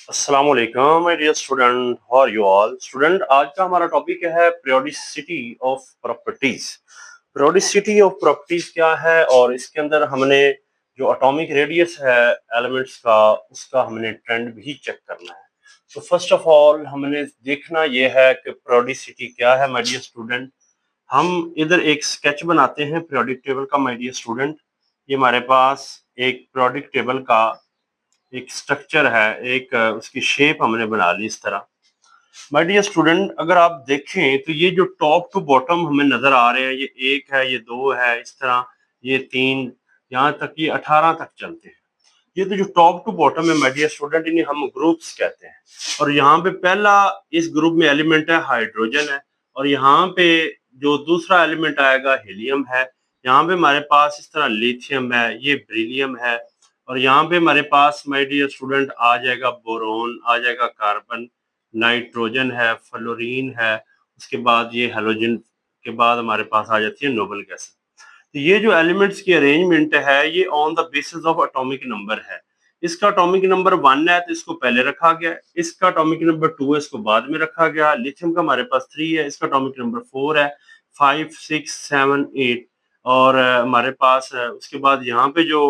अस्सलाम वालेकुम my dear student, how are you all student. आज का हमारा टॉपिक है periodicity of properties. periodicity of properties क्या है और इसके अंदर हमने जो एटॉमिक रेडियस है एलिमेंट्स का उसका हमने ट्रेंड भी चेक करना है। तो फर्स्ट ऑफ ऑल हमने देखना यह है कि periodicity क्या है माय डियर स्टूडेंट। हम इधर एक स्केच बनाते हैं periodic टेबल का माय डियर स्टूडेंट। ये हमारे पास एक periodic टेबल का एक स्ट्रक्चर है, एक उसकी शेप हमने बना ली इस तरह। माय डियर स्टूडेंट, अगर आप देखें तो ये जो टॉप टू बॉटम हमें नजर आ रहे हैं, ये एक है, ये दो है, इस तरह ये तीन, यहाँ तक ये 18 तक चलते हैं। ये तो जो टॉप टू बॉटम है माय डियर स्टूडेंट, इन्हें हम ग्रुप्स कहते हैं। और यहाँ पे पहला इस ग्रुप में एलिमेंट है हाइड्रोजन है, और यहाँ पे जो दूसरा एलिमेंट आएगा हीलियम है। यहाँ पे हमारे पास इस तरह लिथियम है, ये बेरिलियम है, और यहाँ पे हमारे पास माय डियर स्टूडेंट आ जाएगा बोरोन, आ जाएगा कार्बन, नाइट्रोजन है, फ्लोरीन है, उसके बाद ये हेलोजन के बाद हमारे पास आ जाती है नोबल गैस। तो ये जो एलिमेंट्स की अरेंजमेंट है ये on the basis of atomic number है। इसका एटॉमिक नंबर 1 है तो इसको पहले रखा गया, इसका एटॉमिक नंबर 2 है इसको बाद में रखा गया। लिथियम का हमारे पास 3 है, इसका एटॉमिक नंबर 4 है, 5 6 7 8। और हमारे पास उसके बाद यहाँ पे जो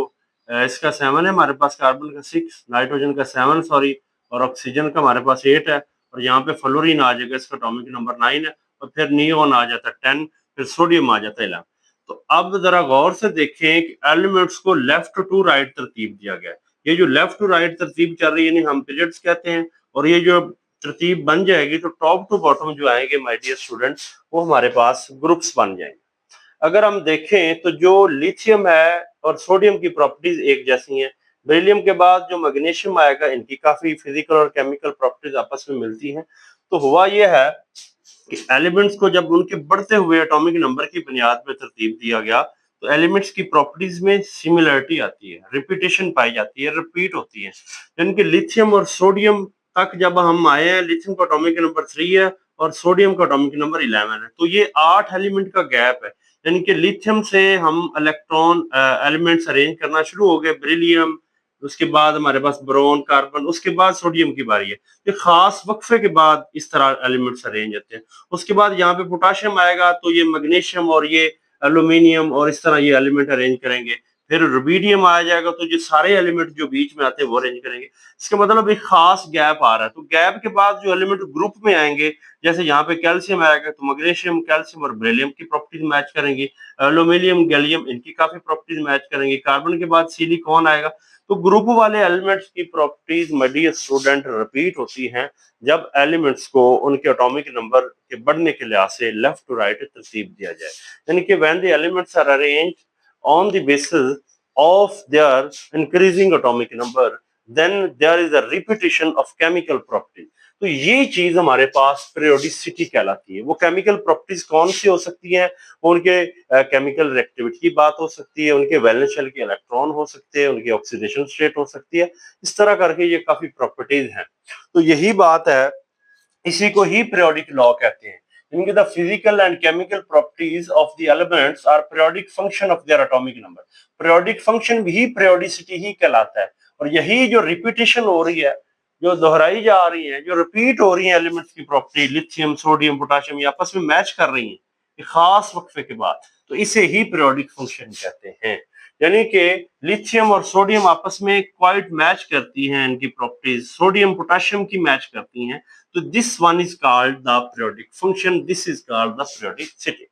इसका 7 है, हमारे पास कार्बन का 6, नाइट्रोजन का 7 सॉरी, और ऑक्सीजन का हमारे पास 8 है। और यहाँ पे फ्लोरीन आ जाएगा, इसका एटॉमिक नंबर 9 है, और फिर नियोन आ जाता है 10, फिर सोडियम आ जाता है 11। तो अब जरा गौर से देखें कि एलिमेंट्स को लेफ्ट टू राइट तरतीब दिया गया है। ये जो लेफ्ट टू राइट तरतीब चल रही है इन्हें हम पीरियड्स कहते हैं। और ये जो तरतीब बन जाएगी तो टॉप टू बॉटम जो आएंगे माय डियर स्टूडेंट्स, वो हमारे पास ग्रुप्स बन जाएंगे। अगर हम देखें तो जो लिथियम है और सोडियम की प्रॉपर्टीज एक जैसी हैं। बेरिलियम के बाद जो मैग्नीशियम आएगा, इनकी काफी फिजिकल और केमिकल प्रॉपर्टीज आपस में मिलती हैं। तो हुआ यह है कि एलिमेंट्स को जब उनके बढ़ते हुए एटॉमिक नंबर की बुनियाद में तरतीब दिया गया तो एलिमेंट्स की प्रॉपर्टीज में सिमिलरिटी आती है, रिपीटेशन पाई जाती है, रिपीट होती है। यानी कि लिथियम और सोडियम तक जब हम आए हैं, लिथियम का एटॉमिक नंबर 3 है और सोडियम का एटॉमिक नंबर 11 है, तो ये 8 एलिमेंट का गैप है। यानी कि लिथियम से हम इलेक्ट्रॉन एलिमेंट्स अरेंज करना शुरू हो गए, बेरिलियम, उसके बाद हमारे पास बोरोन, कार्बन, उसके बाद सोडियम की बारी है। ये खास वक्फे के बाद इस तरह एलिमेंट्स अरेंज होते हैं। उसके बाद यहाँ पे पोटाशियम आएगा तो ये मैग्नीशियम और ये एल्यूमिनियम और इस तरह ये एलिमेंट अरेंज करेंगे। फिर रुबीडियम आ जाएगा तो ये सारे एलिमेंट जो बीच में आते हैं वो अरेंज करेंगे। इसका मतलब एक खास गैप आ रहा है, तो गैप के बाद जो एलिमेंट ग्रुप में आएंगे, जैसे यहाँ पे कैल्शियम आएगा तो मैग्नीशियम, कैल्शियम और बेरिलियम की प्रॉपर्टीज मैच करेंगी। एल्यूमिनियम, गैलियम, इनकी काफी प्रॉपर्टीज मैच करेंगी। कार्बन के बाद सिलिकॉन आएगा। तो ग्रुप वाले एलिमेंट्स की properties my dear student repeat होती हैं जब एलिमेंट्स को उनके एटॉमिक नंबर के बढ़ने के लिहाज से लेफ्ट टू राइट तरतीब दिया जाए। यानी कि when the elements are arranged on the basis of their increasing atomic number, then there is a repetition of chemical properties. तो ये चीज हमारे पास पीरियोडिसिटी कहलाती है। वो केमिकल प्रॉपर्टीज कौन सी हो सकती हैं? उनके केमिकल रिएक्टिविटी की बात हो सकती है, उनके वैलेंस शेल के इलेक्ट्रॉन हो सकते हैं, उनकी ऑक्सीडेशन स्टेट हो सकती है। इस तरह करके ये काफी प्रॉपर्टीज हैं। तो यही बात है, इसी को ही पीरियोडिक लॉ कहते हैं। इनके the physical and chemical properties of the elements are periodic function of their atomic number. Periodic function भी पीरियोडिसिटी ही कहलाता है। और यही जो रिपीटेशन हो रही है, जो दोहराई जा रही है, जो रिपीट हो रही है एलिमेंट्स की प्रॉपर्टी, लिथियम, सोडियम, पोटाशियम, ये आपस में मैच कर रही है खास वक्फे के बाद, तो इसे ही पीरियोडिक फंक्शन कहते हैं। यानी कि लिथियम और सोडियम आपस में क्वाइट मैच करती हैं, इनकी प्रॉपर्टीज सोडियम पोटाशियम की मैच करती हैं। तो this one is called the periodic function, this is called the periodicity.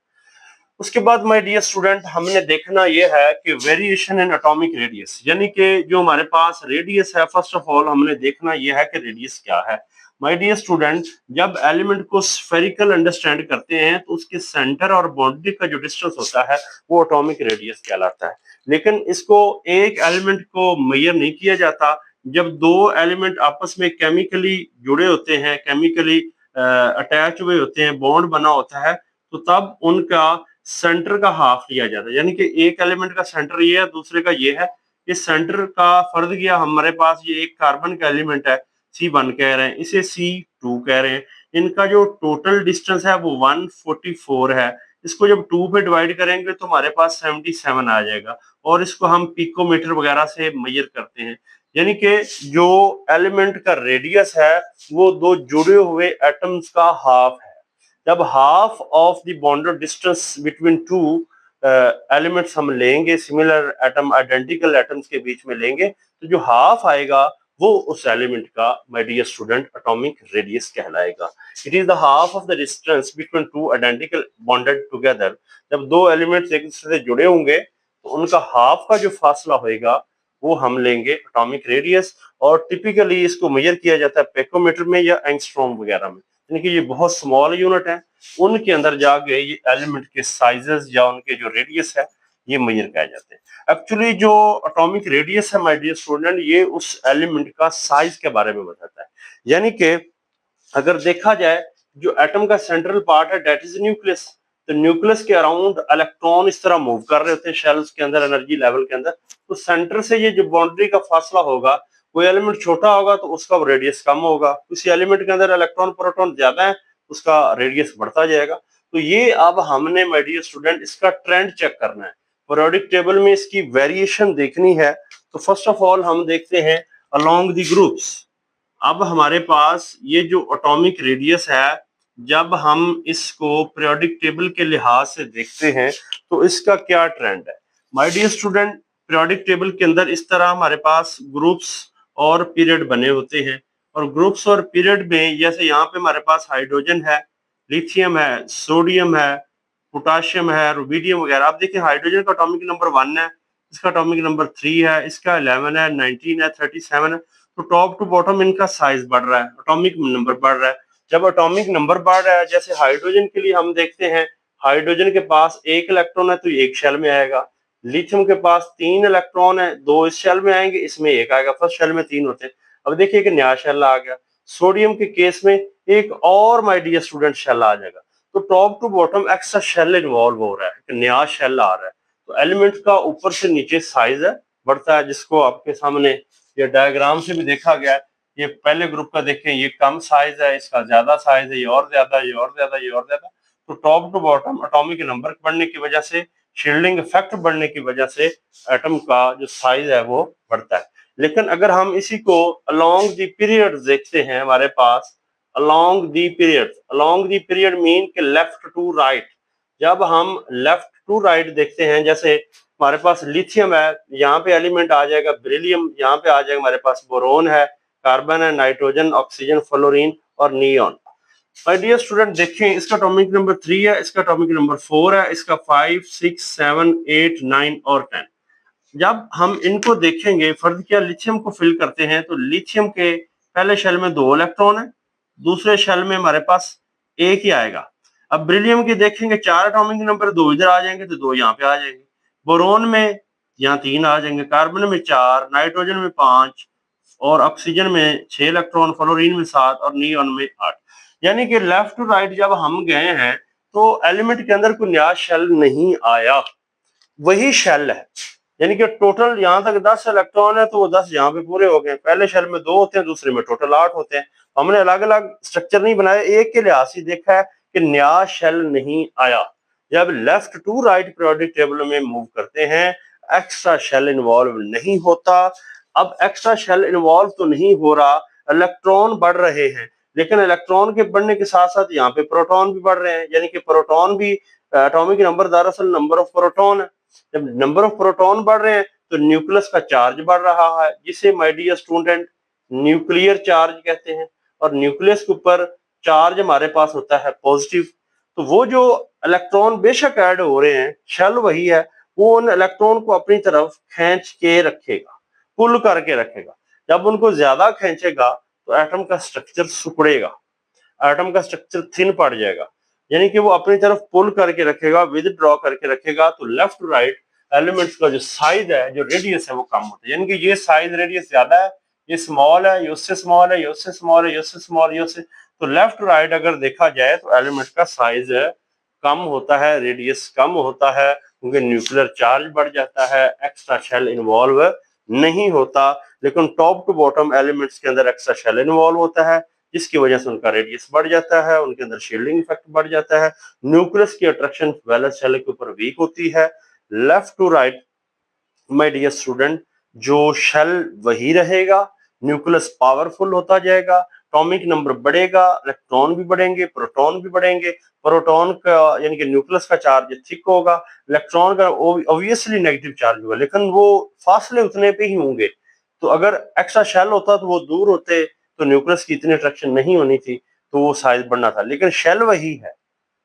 उसके बाद माय डियर स्टूडेंट, हमने देखना यह है कि वेरिएशन इन एटॉमिक रेडियस, यानी कि जो हमारे पास रेडियस है, फर्स्ट ऑफ ऑल हमने देखना यह है कि रेडियस क्या है। माय डियर स्टूडेंट, जब एलिमेंट को स्फेरिकल अंडरस्टैंड करते हैं तो उसके सेंटर और बाउंड्री का जो डिस्टेंस होता है वो एटॉमिक रेडियस कहलाता है। लेकिन इसको एक एलिमेंट को मेजर नहीं किया जाता। जब दो एलिमेंट आपस में केमिकली जुड़े होते हैं, केमिकली अटैच हुए होते हैं, बॉन्ड बना होता है, तो तब उनका सेंटर का हाफ लिया जाता है। यानी कि एक एलिमेंट का सेंटर ये है, दूसरे का ये है। इस सेंटर का फर्ज किया, हमारे पास ये एक कार्बन का एलिमेंट है, C1 कह रहे हैं, इसे C2 कह रहे हैं। इनका जो टोटल डिस्टेंस है वो 144 है। इसको जब 2 पे डिवाइड करेंगे तो हमारे पास 77 आ जाएगा, और इसको हम पिकोमीटर वगैरह से मेजर करते हैं। यानी कि जो एलिमेंट का रेडियस है वो दो जुड़े हुए एटम्स का हाफ है। जब half of the bonded distance between two elements हम लेंगे, सिमिलर एटम आइडेंटिकल एटम्स के बीच में लेंगे, तो जो हाफ आएगा वो उस एलिमेंट का, my dear student, atomic radius कहलाएगा। It is the half of the distance between two identical bonded together. जब दो एलिमेंट्स एक दूसरे से जुड़े होंगे तो उनका हाफ का जो फासला होएगा वो हम लेंगे एटॉमिक रेडियस। और टिपिकली इसको मेजर किया जाता है पेकोमीटर में या एंगस्ट्रॉम वगैरह में, यानी कि ये बहुत स्मॉल यूनिट है, उनके अंदर जाके ये एलिमेंट के साइजेस या उनके जो रेडियस है ये मेजर किए जाते हैं। एक्चुअली जो एटॉमिक रेडियस है माय डियर स्टूडेंट, ये उस एलिमेंट का साइज के बारे में बताता है। यानी कि अगर देखा जाए जो एटम का सेंट्रल पार्ट है दैट इज न्यूक्लियस, तो न्यूक्लियस के अराउंड इलेक्ट्रॉन इस तरह मूव कर रहे होते हैं शेल्स के अंदर, एनर्जी लेवल के अंदर। तो सेंटर से ये जो बाउंड्री का फासला होगा, कोई एलिमेंट छोटा होगा तो उसका रेडियस कम होगा, किसी एलिमेंट के अंदर इलेक्ट्रॉन प्रोटॉन ज्यादा है उसका रेडियस बढ़ता जाएगा। तो ये अब हमने माय डियर स्टूडेंट इसका ट्रेंड चेक करना है, पीरियोडिक टेबल में इसकी वेरिएशन देखनी है। तो फर्स्ट ऑफ ऑल हम देखते हैं अलोंग द ग्रुप्स। अब हमारे पास ये जो एटॉमिक रेडियस है, जब हम इसको पीरियोडिक टेबल के लिहाज से देखते हैं तो इसका क्या ट्रेंड है। My dear student, periodic table के अंदर इस तरह हमारे पास ग्रुप्स और पीरियड बने होते हैं, और ग्रुप्स और पीरियड में जैसे यहाँ पे हमारे पास हाइड्रोजन है, लिथियम है, सोडियम है, पोटाशियम है, रुबिडियम वगैरह। आप देखिए हाइड्रोजन का एटॉमिक नंबर 1 है, इसका एटॉमिक नंबर 3 है, इसका 11 है, 19 है, 37 है। तो टॉप टू बॉटम इनका साइज बढ़ रहा है, एटॉमिक नंबर बढ़ रहा है। जब एटॉमिक नंबर बढ़ रहा है, जैसे हाइड्रोजन के लिए हम देखते हैं, हाइड्रोजन के पास एक इलेक्ट्रॉन है तो एक शेल में आएगा। लिथियम के पास 3 इलेक्ट्रॉन है, 2 इस शेल में आएंगे, इसमें एक आएगा, फर्स्ट शेल में 3 होते हैं। अब देखिए कि नया शेल आ गया। सोडियम के केस में एक और माय डियर स्टूडेंट शेल आ जाएगा। तो top to bottom extra shell involve हो रहा है, नया शेल आ रहा है। तो एलिमेंट का ऊपर से नीचे साइज है बढ़ता है, जिसको आपके सामने ये डायग्राम से भी देखा गया है। ये पहले ग्रुप का देखें, ये कम साइज है, इसका ज्यादा साइज है, ये और ज्यादा, ये और ज्यादा, ये और ज्यादा। तो top to bottom atomic number बढ़ने की वजह से, शील्डिंग इफेक्ट बढ़ने की वजह से एटम का जो साइज है वो बढ़ता है। लेकिन अगर हम इसी को अलोंग द पीरियड देखते हैं, हमारे पास अलोंग द पीरियड मीन के लेफ्ट टू राइट। जब हम लेफ्ट टू राइट देखते हैं, जैसे हमारे पास लिथियम है, यहाँ पे एलिमेंट आ जाएगा बेरिलियम, यहाँ पे आ जाएगा हमारे पास बोरोन है, कार्बन है, नाइट्रोजन, ऑक्सीजन, फ्लोरीन और नियॉन। माय डियर स्टूडेंट देखें, इसका एटॉमिक नंबर 3 है, इसका एटॉमिक नंबर 4 है, इसका 5, 6, 7, 8, 9 और 10। जब हम इनको देखेंगे फर्ज किया लिथियम को फिल करते हैं, तो लिथियम के पहले शेल में 2 इलेक्ट्रॉन है, दूसरे शेल में हमारे पास एक ही आएगा। अब बेरिलियम के देखेंगे 4 एटॉमिक नंबर, 2 इधर आ जाएंगे तो 2 यहाँ पे आ जाएंगे। बोरोन में यहाँ 3 आ जाएंगे, कार्बन में 4, नाइट्रोजन में 5 और ऑक्सीजन में 6 इलेक्ट्रॉन, फ्लोरीन में 7 और नियॉन में 8। यानी कि लेफ्ट टू राइट जब हम गए हैं तो एलिमेंट के अंदर कोई नया शेल नहीं आया, वही शेल है। यानी कि टोटल यहाँ तक 10 इलेक्ट्रॉन है तो वो 10 यहाँ पे पूरे हो गए। पहले शेल में 2 होते हैं, दूसरे में टोटल 8 होते हैं। हमने अलग अलग स्ट्रक्चर नहीं बनाया, एक के लिहाज से देखा है कि नया शेल नहीं आया। जब left to right periodic table में मूव करते हैं, एक्स्ट्रा शेल इन्वॉल्व नहीं होता। अब एक्स्ट्रा शेल इन्वॉल्व तो नहीं हो रहा, इलेक्ट्रॉन बढ़ रहे हैं, लेकिन इलेक्ट्रॉन के बढ़ने के साथ साथ यहाँ पे प्रोटॉन भी बढ़ रहे हैं। यानी कि प्रोटॉन भी एटॉमिक नंबर दरअसल नंबर ऑफ प्रोटॉन है। जब नंबर ऑफ प्रोटॉन बढ़ रहे हैं तो न्यूक्लियस का चार्ज बढ़ रहा है, जिसे my dear student nuclear charge कहते हैं। और न्यूक्लियस के ऊपर चार्ज हमारे पास होता है पॉजिटिव। तो वो जो इलेक्ट्रॉन बेशक ऐड हो रहे हैं, शेल वही है, वो उन इलेक्ट्रॉन को अपनी तरफ खींच के रखेगा, पुल करके रखेगा। जब उनको ज्यादा खींचेगा तो एटम का स्ट्रक्चर सिकुड़ेगा, एटम का स्ट्रक्चर थिन पड़ जाएगा। यानी कि वो अपनी तरफ पुल करके रखेगा, विदड्रॉ करके रखेगा। तो लेफ्ट टू राइट एलिमेंट्स का जो साइज है, जो रेडियस है, वो कम होता है। यानी कि ये साइज रेडियस ज्यादा है, ये स्मॉल है, ये उससे स्मॉल है, ये उससे स्मॉल है, ये उससे स्मॉल, ये उससे। तो लेफ्ट टू राइट अगर देखा जाए तो एलिमेंट का साइज कम होता है, रेडियस कम होता है, क्योंकि न्यूक्लियर चार्ज बढ़ जाता है, एक्स्ट्रा शेल इन्वॉल्व नहीं होता। लेकिन टॉप टू बॉटम एलिमेंट्स के अंदर एक्स्ट्रा शेल इन्वॉल्व होता है, जिसकी वजह से उनका रेडियस बढ़ जाता है, उनके अंदर शील्डिंग इफेक्ट बढ़ जाता है। न्यूक्लियस की अट्रैक्शन वैलेंस शेल के ऊपर वीक होती है। Left to right my dear student, जो शेल वही रहेगा, न्यूक्लियस पावरफुल होता जाएगा, एटॉमिक नंबर बढ़ेगा, इलेक्ट्रॉन भी बढ़ेंगे, प्रोटॉन भी बढ़ेंगे। प्रोटॉन का यानी कि न्यूक्लियस का चार्ज थिक होगा, इलेक्ट्रॉन का ऑब्वियसली नेगेटिव चार्ज होगा, लेकिन वो फासले उतने पे ही होंगे। तो अगर एक्स्ट्रा शेल होता तो वो दूर होते, तो न्यूक्लियस की इतनी अट्रैक्शन नहीं होनी थी, तो वो साइज बढ़ना था। लेकिन शेल वही है,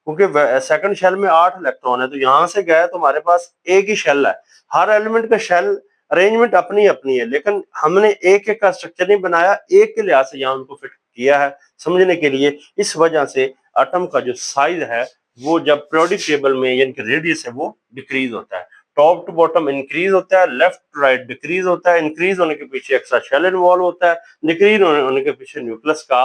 क्योंकि सेकंड शेल में 8 इलेक्ट्रॉन है, तो यहां से गए तो हमारे पास एक ही शेल है। हर एलिमेंट का शेल अरेंजमेंट अपनी अपनी है, लेकिन हमने एक एक का स्ट्रक्चर नहीं बनाया, एक के लिहाज से यहाँ उनको फिट किया है समझने के लिए। इस वजह से एटम का जो साइज है वो जब पीरियोडिक टेबल में यानी कि रेडियस है वो डिक्रीज होता है, टॉप टू बॉटम इंक्रीज होता है, लेफ्ट टू राइट डिक्रीज होता है। इंक्रीज होने के पीछे एक्स्ट्रा शेल इन्वॉल्व होता है, डिक्रीज होने के पीछे न्यूक्लियस का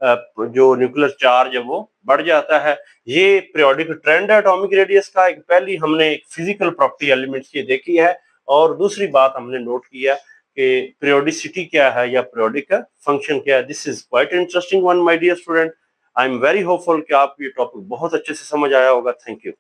जो न्यूक्लियर चार्ज है वो बढ़ जाता है। ये पीरियोडिक ट्रेंड है एटॉमिक रेडियस का। एक पहली हमने एक फिजिकल प्रॉपर्टी एलिमेंट्स की देखी है, और दूसरी बात हमने नोट किया कि पीरियोडिसिटी क्या है या पीरियोडिक फंक्शन क्या है। This is quite interesting one my dear student. I am very hopeful कि आपको ये टॉपिक बहुत अच्छे से समझ आया होगा। Thank you.